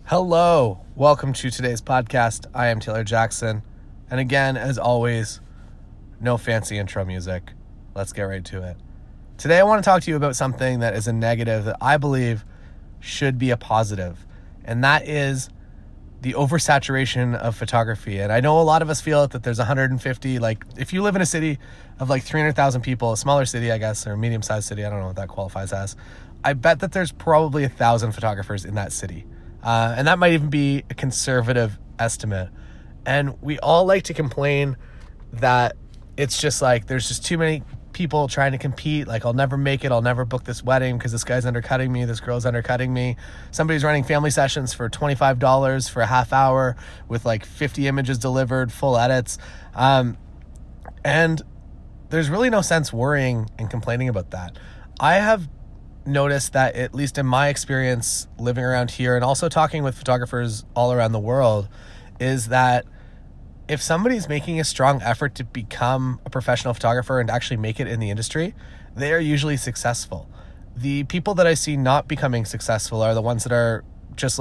Hello, welcome to today's podcast. I am Taylor Jackson, and again, as always, no fancy intro music. Let's get right to it. Today I want to talk to you about something that is a negative that I believe should be a positive, and that is the oversaturation of photography. And I know a lot of us feel that there's 150, if you live in a city of 300,000 people, a smaller city, I guess, or a medium-sized city, I don't know what that qualifies as, I bet that there's probably 1,000 photographers in that city. And that might even be a conservative estimate. And we all like to complain that it's just there's just too many people trying to compete. I'll never make it. I'll never book this wedding because this guy's undercutting me. This girl's undercutting me. Somebody's running family sessions for $25 for a half hour with 50 images delivered, full edits. And there's really no sense worrying and complaining about that. I have noticed that, at least in my experience living around here and also talking with photographers all around the world, is that if somebody's making a strong effort to become a professional photographer and actually make it in the industry, they are usually successful. The people that I see not becoming successful are the ones that are just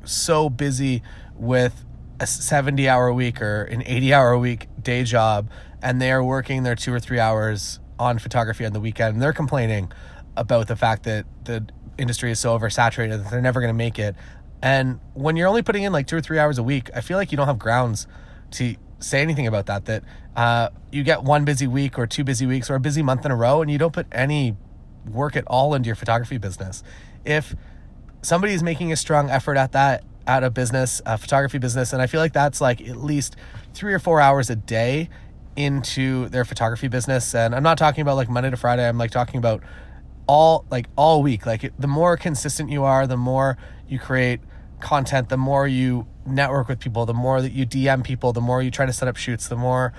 so busy with a 70-hour week or an 80-hour week day job, and they are working their 2 or 3 hours on photography on the weekend, and they're complaining about the fact that the industry is so oversaturated that they're never going to make it. And when you're only putting in 2 or 3 hours a week, I feel like you don't have grounds to say anything about that you get one busy week or 2 busy weeks or a busy month in a row and you don't put any work at all into your photography business. If somebody is making a strong effort at that, at a business, a photography business, and I feel like that's at least 3 or 4 hours a day into their photography business. And I'm not talking about Monday to Friday. I'm talking about all week. The more consistent you are, the more you create content, the more you network with people, the more that you DM people, the more you try to set up shoots, the more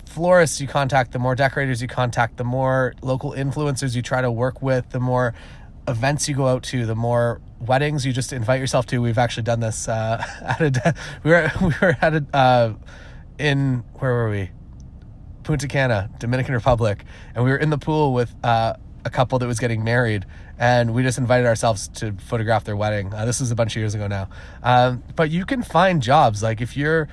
florists you contact, the more decorators you contact, the more local influencers you try to work with, the more events you go out to, the more weddings you just invite yourself to. We've actually done this we were at in where were we? Punta Cana, Dominican Republic, and we were in the pool with a couple that was getting married, and we just invited ourselves to photograph their wedding. This was a bunch of years ago now. But you can find jobs. If you're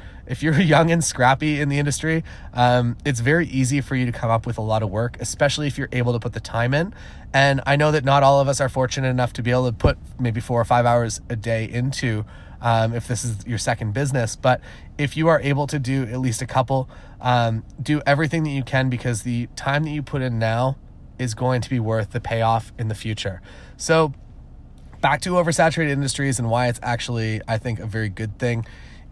young and scrappy in the industry, it's very easy for you to come up with a lot of work, especially if you're able to put the time in. And I know that not all of us are fortunate enough to be able to put maybe 4 or 5 hours a day into, if this is your second business. But if you are able to do at least a couple, do everything that you can, because the time that you put in now is going to be worth the payoff in the future. So back to oversaturated industries and why it's actually, I think, a very good thing.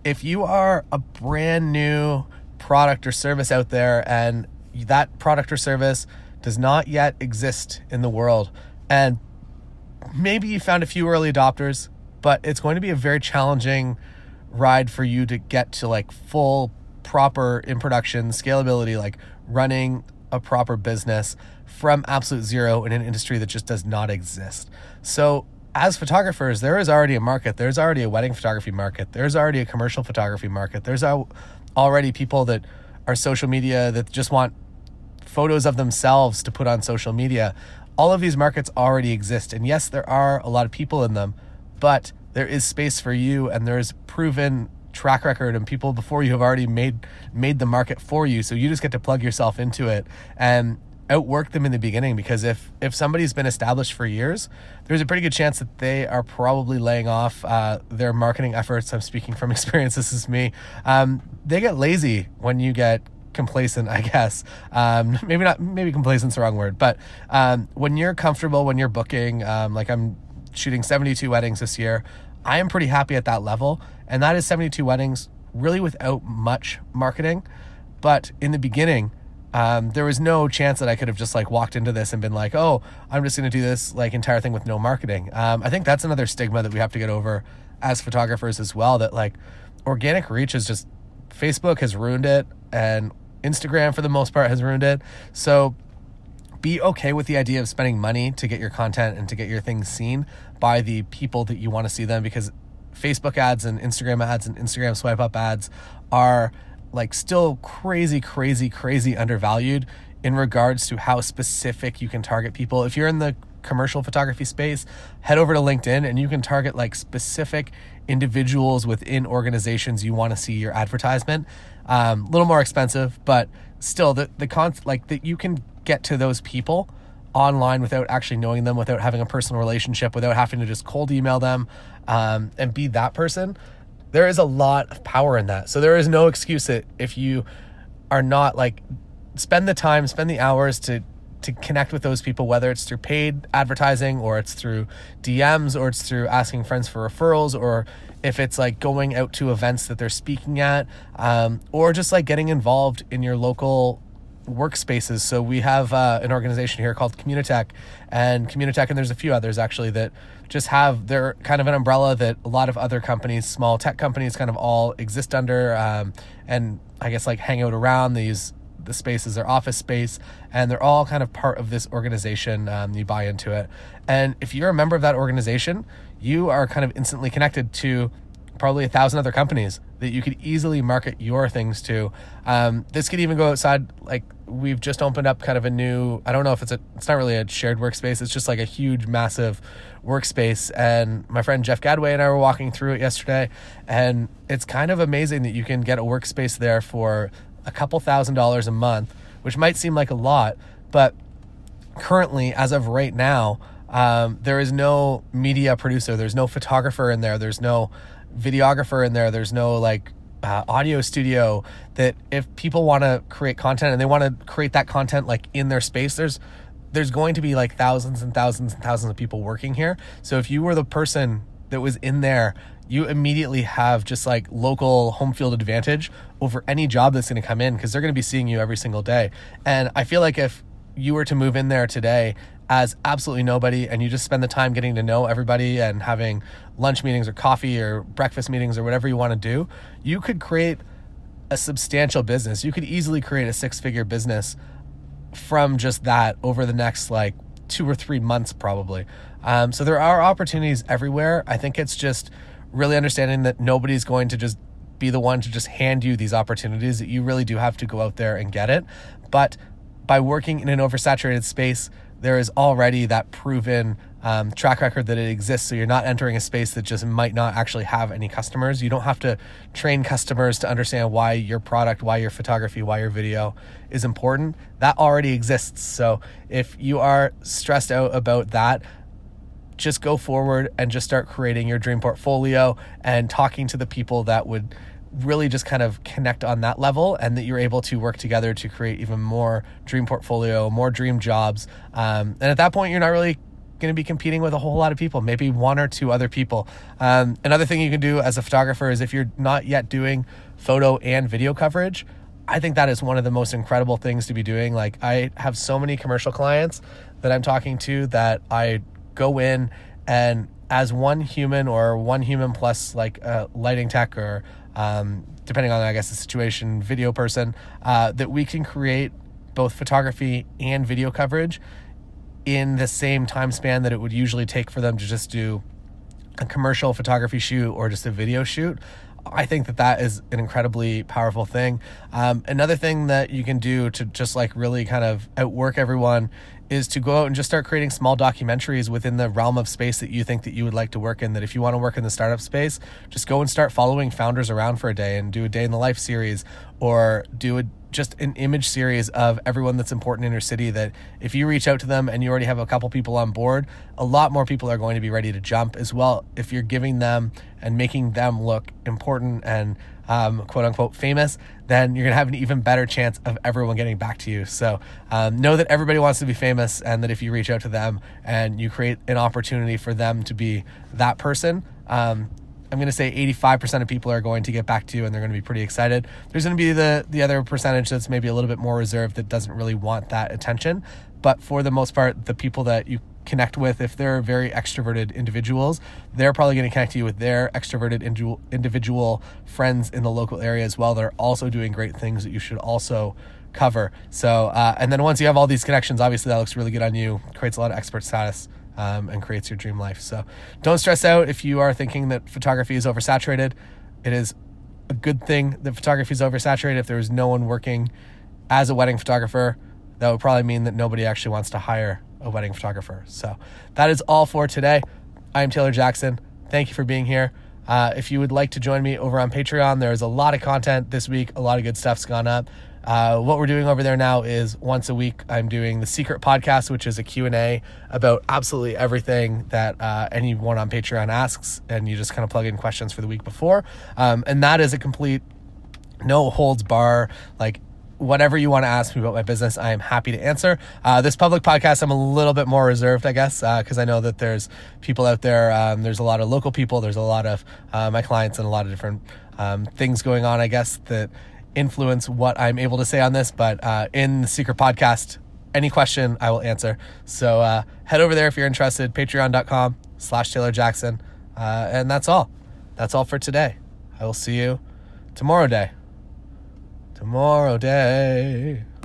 If you are a brand new product or service out there and that product or service does not yet exist in the world, and maybe you found a few early adopters, but it's going to be a very challenging ride for you to get to full, proper in production scalability, running a proper business from absolute zero in an industry that just does not exist. So as photographers, there is already a market. There's already a wedding photography market. There's already a commercial photography market. There's already people that are social media that just want photos of themselves to put on social media. All of these markets already exist. And yes, there are a lot of people in them, but there is space for you, and there's proven track record and people before you have already made the market for you. So you just get to plug yourself into it and outwork them in the beginning, because if somebody's been established for years, there's a pretty good chance that they are probably laying off their marketing efforts. I'm speaking from experience. This is me. They get lazy when you get complacent, I guess. Maybe complacent's the wrong word, but when you're comfortable, when you're booking, I'm shooting 72 weddings this year, I am pretty happy at that level. And that is 72 weddings really without much marketing. But in the beginning, there was no chance that I could have just walked into this and been oh, I'm just going to do this entire thing with no marketing. I think that's another stigma that we have to get over as photographers as well, that organic reach is just, Facebook has ruined it, and Instagram for the most part has ruined it. So be okay with the idea of spending money to get your content and to get your things seen by the people that you want to see them, because Facebook ads and Instagram swipe up ads are still crazy undervalued in regards to how specific you can target people. If you're in the commercial photography space, head over to LinkedIn and you can target like specific individuals within organizations you want to see your advertisement. A little more expensive, but still that you can get to those people online without actually knowing them, without having a personal relationship, without having to just cold email them and be that person. There is a lot of power in that. So there is no excuse that if you are not like, spend the time, spend the hours to connect with those people, whether it's through paid advertising or it's through DMs or it's through asking friends for referrals, or if it's like going out to events that they're speaking at, or just like getting involved in your local workspaces. So we have an organization here called Communitech, and there's a few others actually that just have, they're kind of an umbrella that a lot of other companies, small tech companies, kind of all exist under, and I guess like hang out around. They use the space as their office space, and they're all kind of part of this organization. You buy into it, and if you're a member of that organization, you are kind of instantly connected to probably 1,000 other companies that you could easily market your things to. This could even go outside. Like we've just opened up kind of a new, I don't know if it's not really a shared workspace. It's just like a huge, massive workspace. And my friend Jeff Gadway and I were walking through it yesterday, and it's kind of amazing that you can get a workspace there for a couple $1,000s a month, which might seem like a lot, but currently, as of right now, there is no media producer, there's no photographer in there, there's no videographer in there, there's no like audio studio, that if people want to create content and they want to create that content like in their space, there's going to be like thousands and thousands and thousands of people working here. So if you were the person that was in there, you immediately have just like local home field advantage over any job that's going to come in, because they're going to be seeing you every single day. And I feel like if you were to move in there today as absolutely nobody, and you just spend the time getting to know everybody and having lunch meetings or coffee or breakfast meetings or whatever you want to do, you could create a substantial business. You could easily create a 6-figure business from just that over the next like 2 or 3 months probably. So there are opportunities everywhere. I think it's just really understanding that nobody's going to just be the one to just hand you these opportunities, that you really do have to go out there and get it. But by working in an oversaturated space, there is already that proven track record that it exists. So you're not entering a space that just might not actually have any customers. You don't have to train customers to understand why your product, why your photography, why your video is important. That already exists. So if you are stressed out about that, just go forward and just start creating your dream portfolio and talking to the people that would really just kind of connect on that level, and that you're able to work together to create even more dream portfolio, more dream jobs. And at that point, you're not really going to be competing with a whole lot of people, maybe 1 or 2 other people. Another thing you can do as a photographer is, if you're not yet doing photo and video coverage, I think that is one of the most incredible things to be doing. Like I have so many commercial clients that I'm talking to that I go in and as one human or one human plus like a lighting tech or depending on, I guess, the situation, video person, that we can create both photography and video coverage in the same time span that it would usually take for them to just do a commercial photography shoot or just a video shoot. I think that is an incredibly powerful thing. Another thing that you can do to just like really kind of outwork everyone is to go out and just start creating small documentaries within the realm of space that you think that you would like to work in. That if you want to work in the startup space, just go and start following founders around for a day and do a day in the life series, or do just an image series of everyone that's important in your city, that if you reach out to them and you already have a couple people on board, a lot more people are going to be ready to jump as well. If you're giving them and making them look important and quote unquote famous, then you're gonna have an even better chance of everyone getting back to you. So know that everybody wants to be famous, and that if you reach out to them and you create an opportunity for them to be that person, I'm going to say 85% of people are going to get back to you, and they're going to be pretty excited. There's going to be the other percentage that's maybe a little bit more reserved, that doesn't really want that attention. But for the most part, the people that you connect with, if they're very extroverted individuals, they're probably going to connect you with their extroverted individual friends in the local area as well. They're also doing great things that you should also cover. So, and then once you have all these connections, obviously that looks really good on you, creates a lot of expert status. And creates your dream life. So don't stress out if you are thinking that photography is oversaturated. It is a good thing that photography is oversaturated. If there is no one working as a wedding photographer, that would probably mean that nobody actually wants to hire a wedding photographer. So that is all for today. I am Taylor Jackson. Thank you for being here. If you would like to join me over on Patreon, there's a lot of content this week. A lot of good stuff's gone up. What we're doing over there now is once a week, I'm doing the Secret Podcast, which is a Q&A about absolutely everything that anyone on Patreon asks, and you just kind of plug in questions for the week before. And that is a complete no holds bar, like whatever you want to ask me about my business, I am happy to answer. This public podcast, I'm a little bit more reserved, I guess, because I know that there's people out there. There's a lot of local people. There's a lot of my clients and a lot of different things going on, I guess, that influence what I'm able to say on this. But in the Secret Podcast, any question I will answer. So head over there if you're interested, patreon.com/Taylor Jackson. And that's all. That's all for today. I will see you tomorrow day.